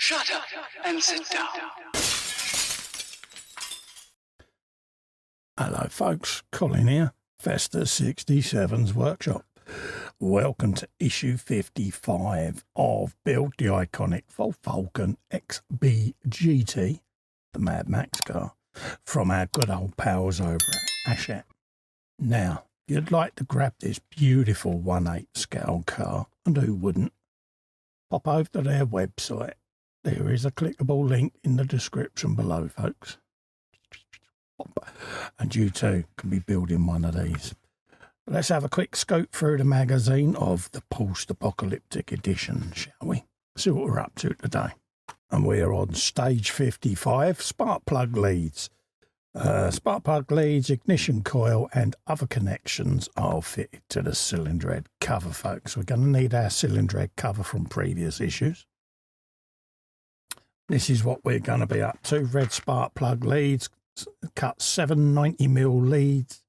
Shut up and sit down. Hello folks, Colin here, Festa 67's workshop. Welcome to issue 55 of Build the Iconic Ford Falcon XB GT, the Mad Max car, from our good old pals over at Hachette. Now, if you'd like to grab this beautiful 1/8 scale car, and who wouldn't, pop over to their website. There is a clickable link in the description below, folks. And you too can be building one of these. Let's have a quick scope through the magazine of the post-apocalyptic edition, shall we? See what we're up to today. And we're on stage 55, spark plug leads. Spark plug leads, ignition coil and other connections are fitted to the cylinder head cover, folks. We're going to need our cylinder head cover from previous issues. This is what we're going to be up to. Red spark plug leads, cut 7 90mm leads,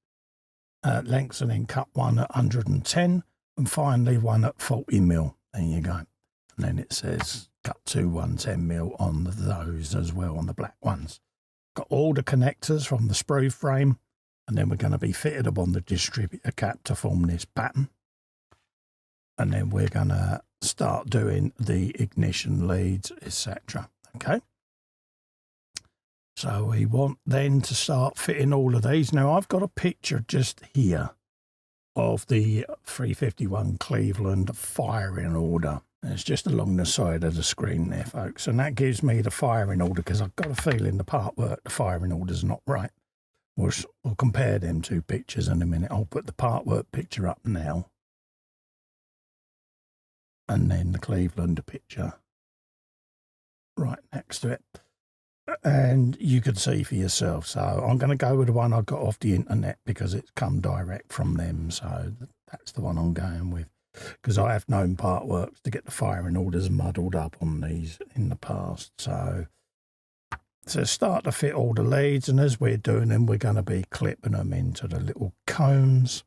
lengths, and then cut one at 110, and finally one at 40mm. There you go. And then it says cut 2 110mm on those as well, on the black ones. Got all the connectors from the sprue frame, and then we're going to be fitted upon the distributor cap to form this pattern. And then we're going to start doing the ignition leads, etc. Okay. So we want then to start fitting all of these. Now I've got a picture just here of the 351 Cleveland firing order. It's just along the side of the screen there, folks. And that gives me the firing order, because I've got a feeling the Partwork, the firing order's not right. We'll compare them two pictures in a minute. I'll put the Partwork picture up now, and then the Cleveland picture right next to it. And you can see for yourself. So I'm going to go with the one I got off the internet because it's come direct from them. So that's the one I'm going with, because I have known Partworks to get the firing orders muddled up on these in the past. So start to fit all the leads, and as we're doing them, we're going to be clipping them into the little cones.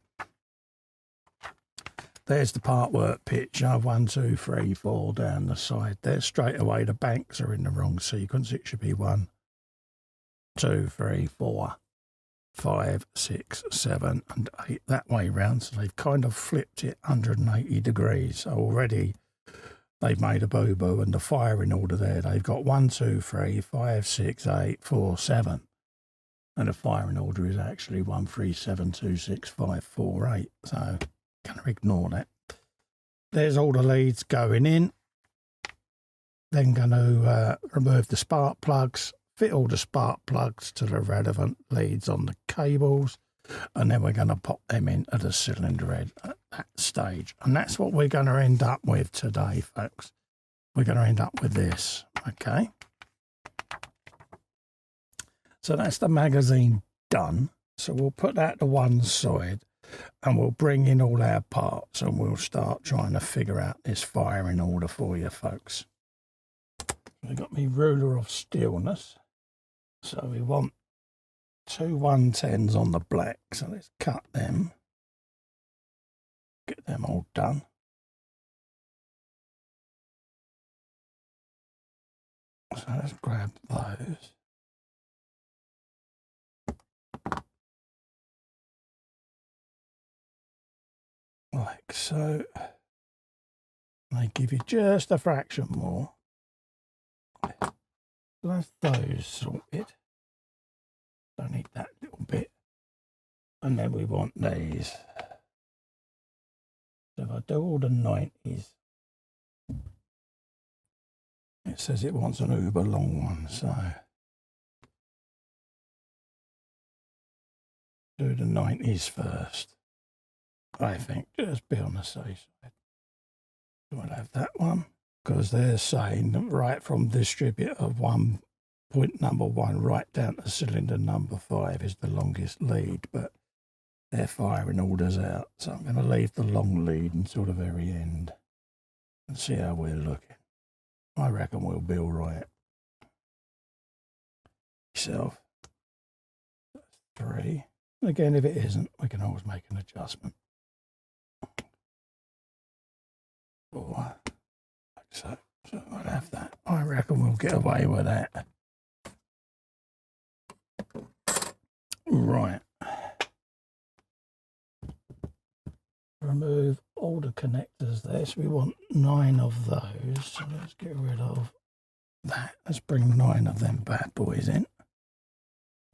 There's the Partwork picture, 1, 2, 3, 4 down the side there. Straight away, the banks are in the wrong sequence. It should be 1, 2, 3, 4, 5, 6, 7, and 8 that way round. So they've kind of flipped it 180 degrees. So already they've made a boo-boo, and the firing order there, they've got 1, 2, 3, 5, 6, 8, 4, 7. And the firing order is actually 1, 3, 7, 2, 6, 5, 4, 8. So going to ignore that. There's all the leads going in. Then going to remove the spark plugs, fit all the spark plugs to the relevant leads on the cables, and then we're going to pop them into the cylinder head at that stage. And that's what we're going to end up with today, folks. We're going to end up with this, okay? So that's the magazine done. So we'll put that to one side, and we'll bring in all our parts, and we'll start trying to figure out this firing order for you, folks. I've got my ruler of stillness. So we want 2 110s on the black. So let's cut them. Get them all done. So let's grab those. Like so. They give you just a fraction more. So that's those sorted. Don't need that little bit. And then we want these. So if I do all the 90s, it says it wants an uber long one, so do the 90s first. I think, just be on the safe side. We'll have that one, because they're saying that right from distributor of point number 1 right down to cylinder number 5 is the longest lead, but their firing order's out. So I'm going to leave the long lead until the very end and see how we're looking. I reckon we'll be all right. Yourself. That's 3. Again, if it isn't, we can always make an adjustment. 4, like so. So I'll have that. I reckon we'll get away with that. Right. Remove all the connectors there. So we want 9 of those. So let's get rid of that. Let's bring 9 of them bad boys in.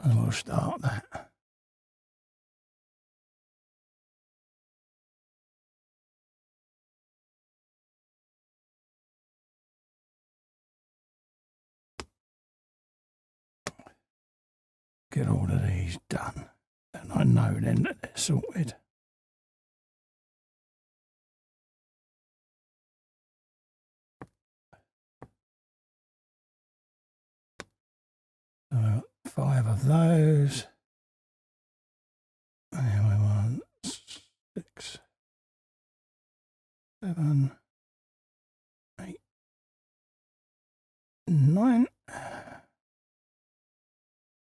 And we'll start that. Get all of these done. And I know then that they're sorted. So 5 of those. And we want 6, 7, 8, 9.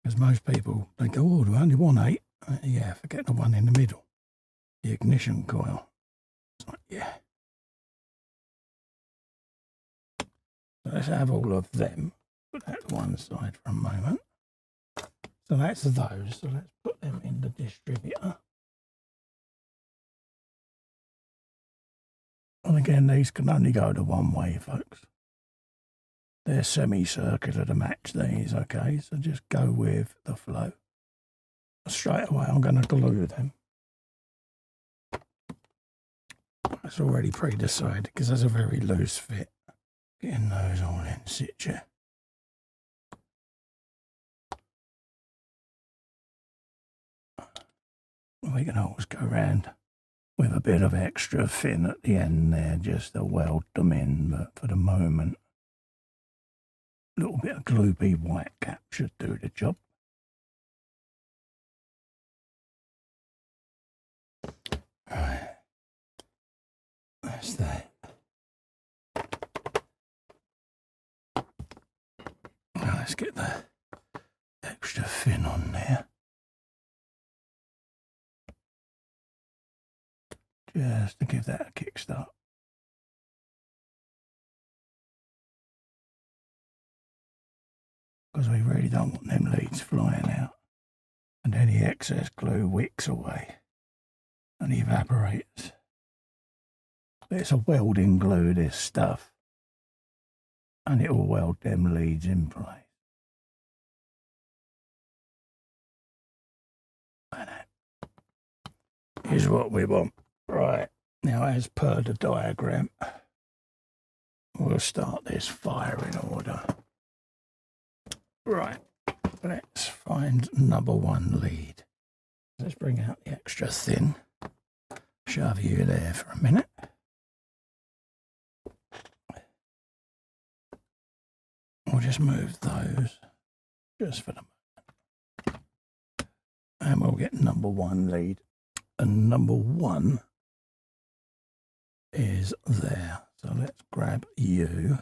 Because most people, they go, oh, I only want 8. Yeah, forget the one in the middle. The ignition coil. It's like, yeah. So let's have all of them. Put that to one side for a moment. So that's those. So let's put them in the distributor. And again, these can only go to one way, folks. They're semicircular to match these, okay? So just go with the flow. Straight away, I'm going to glue them. It's already pre-decided because there's a very loose fit. Getting those all in situ. We can always go around with a bit of extra fin at the end there just to weld them in, but for the moment, a little bit of gloopy white cap should do the job. Right, that's that. Now let's get the extra fin on there. Just to give that a kickstart. Because we really don't want them leads flying out. And any excess glue wicks away and evaporates. But it's a welding glue, this stuff. And it will weld them leads in place. And that is what we want. Right, now as per the diagram, we'll start this firing order. Right, let's find number 1 lead. Let's bring out the extra thin. Shove you there for a minute. We'll just move those just for the moment. And we'll get number 1 lead. And number 1 is there. So let's grab you.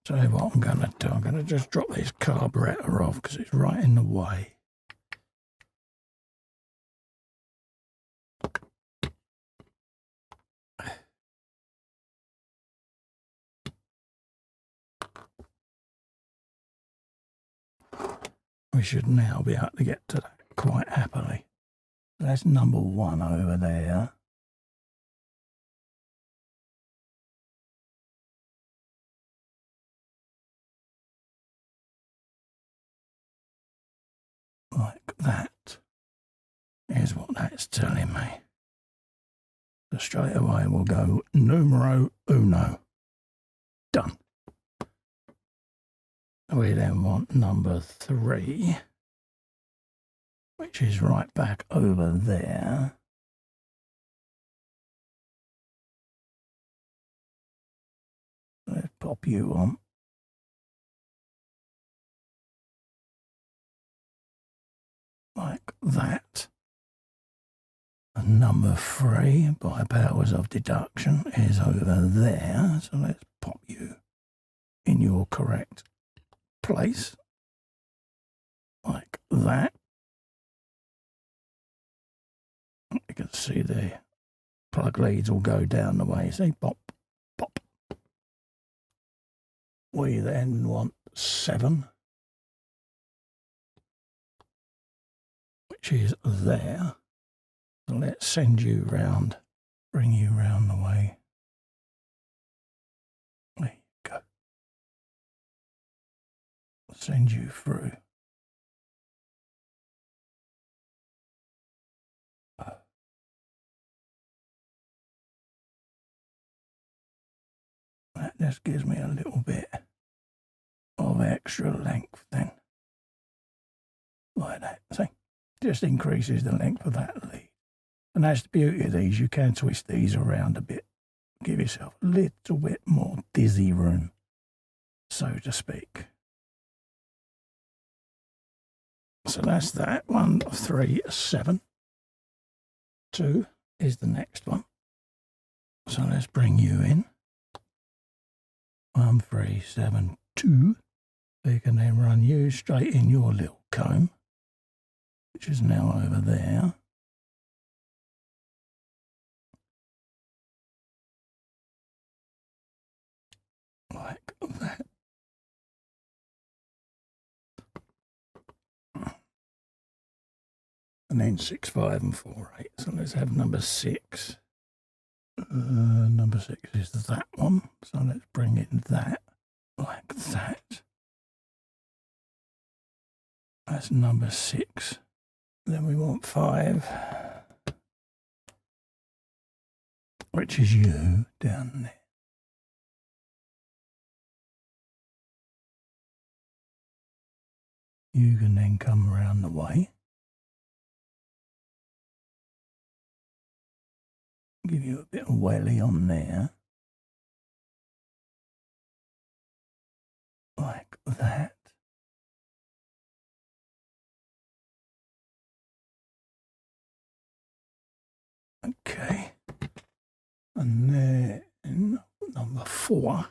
Tell you what I'm going to do. I'm going to just drop this carburetor off because it's right in the way. We should now be able to get to that quite happily. That's number 1 over there. Like that is what that's telling me. So straight away we'll go numero 1. Done. We then want number 3, which is right back over there. Let's pop you on. Like that. And number 3, by powers of deduction, is over there. So let's pop you in your correct place. Like that. You can see the plug leads will go down the way. See, pop, pop. We then want 7, which is there. So let's send you round, bring you round the way. There you go. Send you through. That just gives me a little bit of extra length then. Like that, see? Just increases the length of that lead. And that's the beauty of these, you can twist these around a bit. Give yourself a little bit more dizzy room, so to speak. So that's that. 1, 3, 7. 2 is the next one. So let's bring you in. 1, 3, 7, 2. We can then run you straight in your little comb, which is now over there. Like that. And then 6, 5 and 4, 8. So let's have number 6. Number 6 is that one. So let's bring in that like that. That's number 6. Then we want 5, which is you down there. You can then come around the way. Give you a bit of welly on there. Like that. Okay. And then number 4.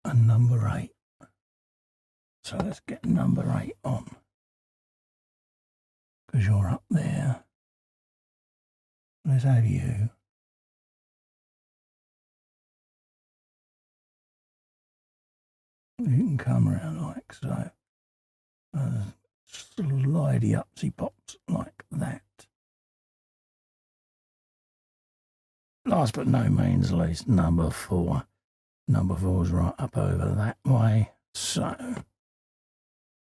And number 8. So let's get number 8 on. Because you're up there. Let's have you. You can come around like so. Slidey upsy pops like that. Last but no means least, number 4. Number 4 is right up over that way. So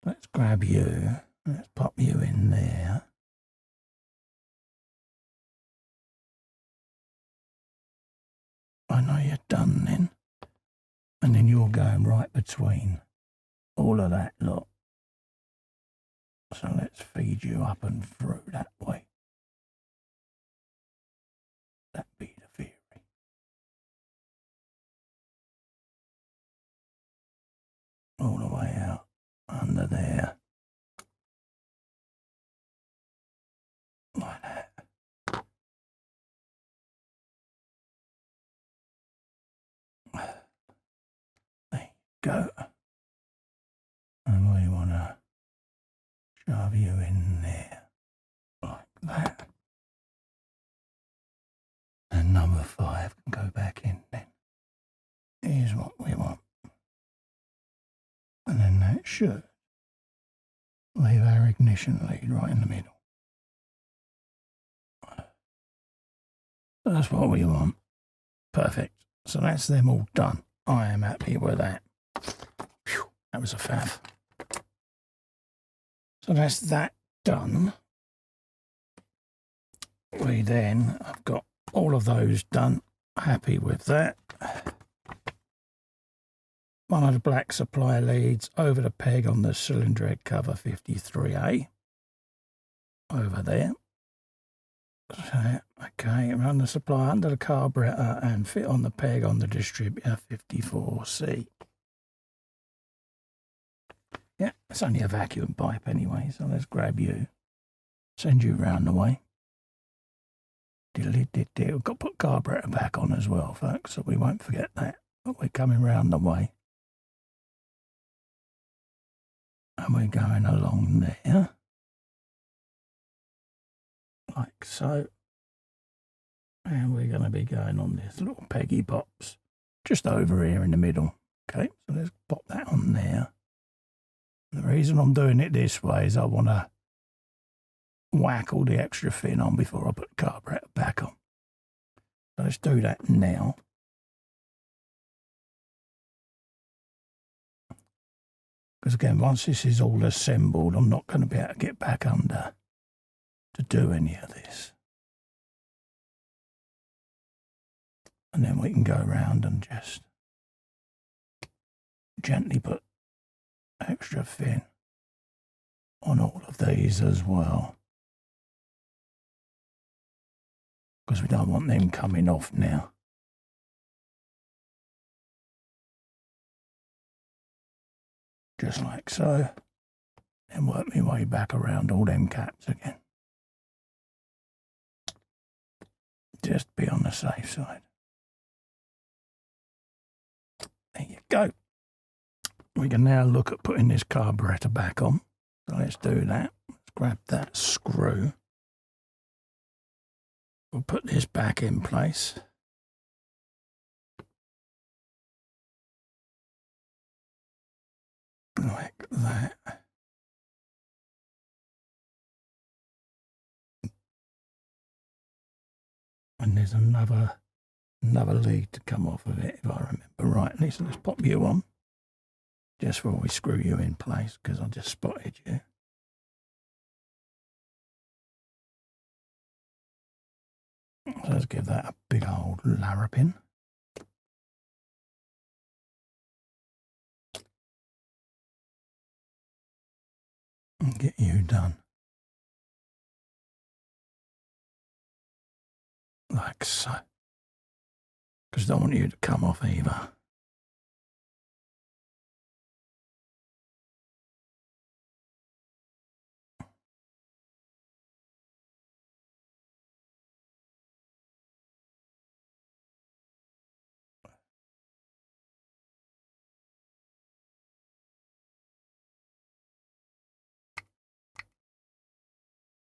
let's grab you. Let's pop you in there. I know you're done then. And then you're going right between all of that lot. So let's feed you up and through that way. That be the theory. All the way out under there. Like that. There you go. And we want to shove you in there. Like that. And number 5 can go back in then. Here's what we want. And then that should leave our ignition lead right in the middle. So that's what we want. Perfect. So that's them all done. I am happy with that. Whew, that was a faff. So that's that done. We then have got all of those done. Happy with that. One of the black supply leads over the peg on the cylinder head cover 53A. Over there. So, okay, run the supply under the carburetor and fit on the peg on the distributor 54C. Yeah, it's only a vacuum pipe anyway, so let's grab you. Send you round the way. Diddly-did-did. We've got to put carburetor back on as well, folks, so we won't forget that. But we're coming round the way. And we're going along there. Like so. And we're going to be going on this little peggy bops just over here in the middle. Okay, so let's pop that on there. The reason I'm doing it this way is I want to whack all the extra fin on before I put the carburetor back on. So let's do that now. Because again, once this is all assembled, I'm not going to be able to get back under to do any of this. And then we can go around and just gently put extra fin on all of these as well. Because we don't want them coming off now. Just like so. And work my way back around all them caps again. Just be on the safe side. There you go. We can now look at putting this carburetor back on. So let's do that. Let's grab that screw. We'll put this back in place. Like that. And there's another lead to come off of it, if I remember rightly. So let's pop you on. Just before we screw you in place, because I just spotted you. So let's give that a big old larrapin. And get you done. Like so. Because I don't want you to come off either.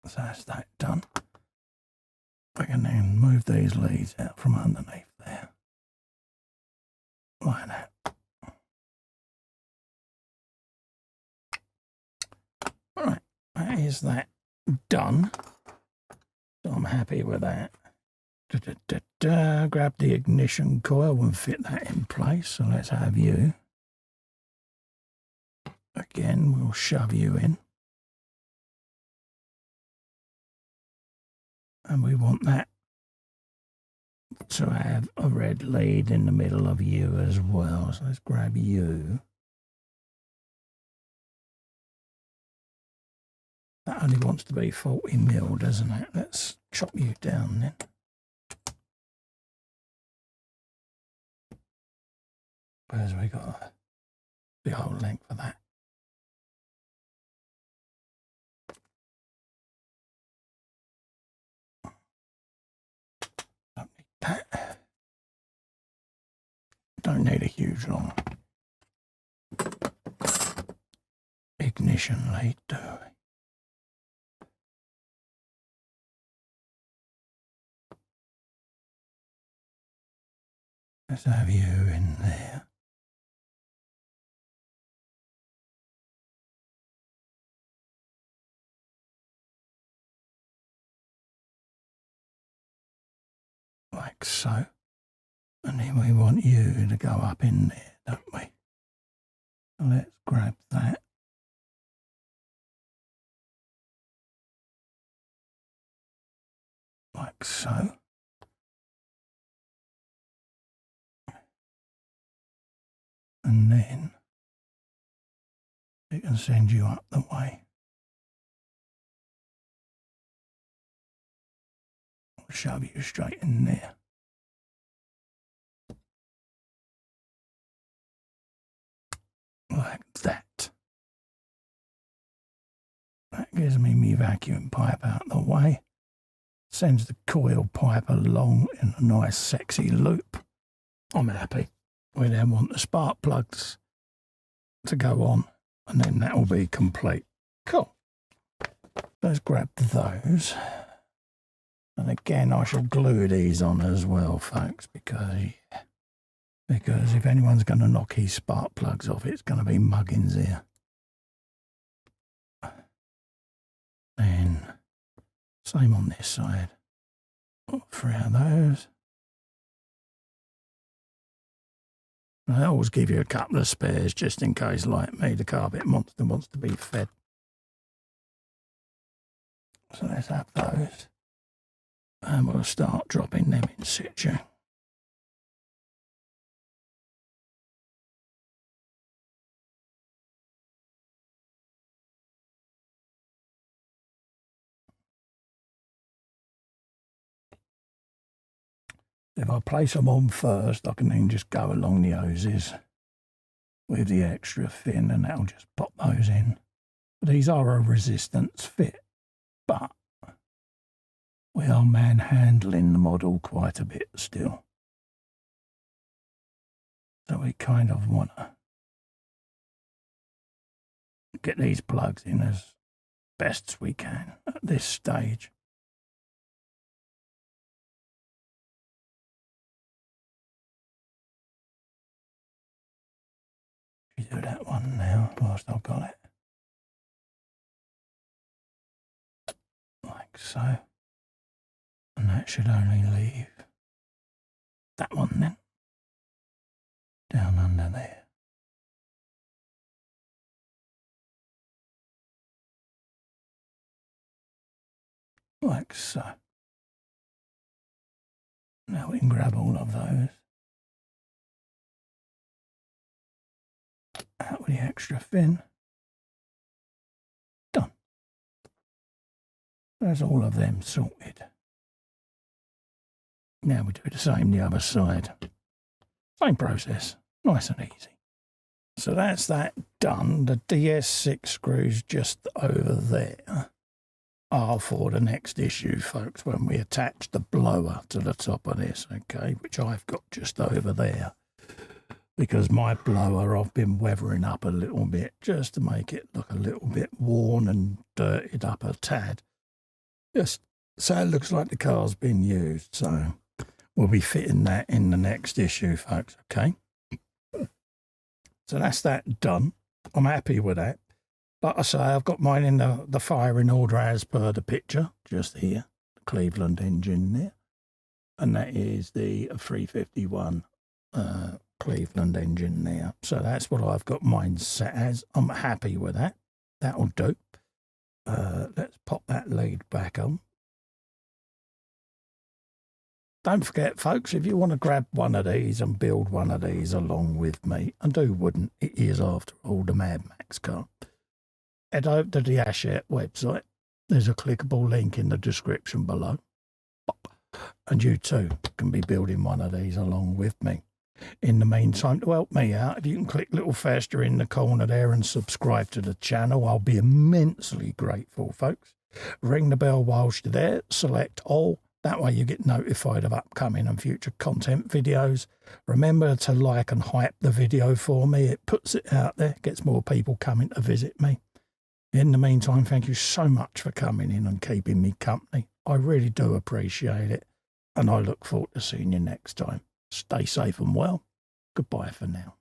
So that's that done. We can then move these leads out from underneath there. Like that. Right, that is that done. So I'm happy with that. Grab the ignition coil and fit that in place. So let's have you. Again, we'll shove you in. And we want that to have a red lead in the middle of you as well. So let's grab you. That only wants to be 40 mil, doesn't it? Let's chop you down then. Where's we got a big old length for that? Don't need that. Don't need a huge long ignition lead, do we? Let's have you in there. Like so. And then we want you to go up in there, don't we? So let's grab that. Like so. And then it can send you up the way. I'll shove you straight in there. Like that. That gives me my vacuum pipe out the way. Sends the coil pipe along in a nice sexy loop. I'm happy. We then want the spark plugs to go on, and then that will be complete. Cool. Let's grab those. And again, I shall glue these on as well, folks, because Because if anyone's going to knock his spark plugs off, it's going to be Muggins here. Then, same on this side. 3 of those. I always give you a couple of spares just in case, like me, the carpet monster wants to be fed. So let's have those. And we'll start dropping them in situ. If I place them on first, I can then just go along the hoses with the extra fin and that'll just pop those in. These are a resistance fit, but we are manhandling the model quite a bit still. So we kind of want to get these plugs in as best as we can at this stage. Do that one now whilst I've got it. Like so. And that should only leave that one then. Down under there. Like so. Now we can grab all of those. Out with the extra fin. Done. There's all of them sorted. Now we do the same the other side. Same process. Nice and easy. So that's that done. The DS6 screws just over there are for the next issue, folks, when we attach the blower to the top of this, okay, which I've got just over there. Because my blower I've been weathering up a little bit just to make it look a little bit worn and dirtied up a tad. Just so it looks like the car's been used. So we'll be fitting that in the next issue, folks, okay? So that's that done. I'm happy with that. Like I say, I've got mine in the firing order as per the picture, just here, the Cleveland engine there. And that is the 351 Cleveland engine there. So that's what I've got mine set as. I'm happy with that. That'll do. Let's pop that lead back on. Don't forget, folks, if you want to grab one of these and build one of these along with me, and who wouldn't, it is after all the madmax car. Head over to the Hachette website. There's a clickable link in the description below. And you too can be building one of these along with me. In the meantime, to help me out, if you can click little faster in the corner there and subscribe to the channel, I'll be immensely grateful, folks. Ring the bell whilst you're there, select all. That way you get notified of upcoming and future content videos. Remember to like and hype the video for me. It puts it out there, gets more people coming to visit me. In the meantime, thank you so much for coming in and keeping me company. I really do appreciate it. And I look forward to seeing you next time. Stay safe and well. Goodbye for now.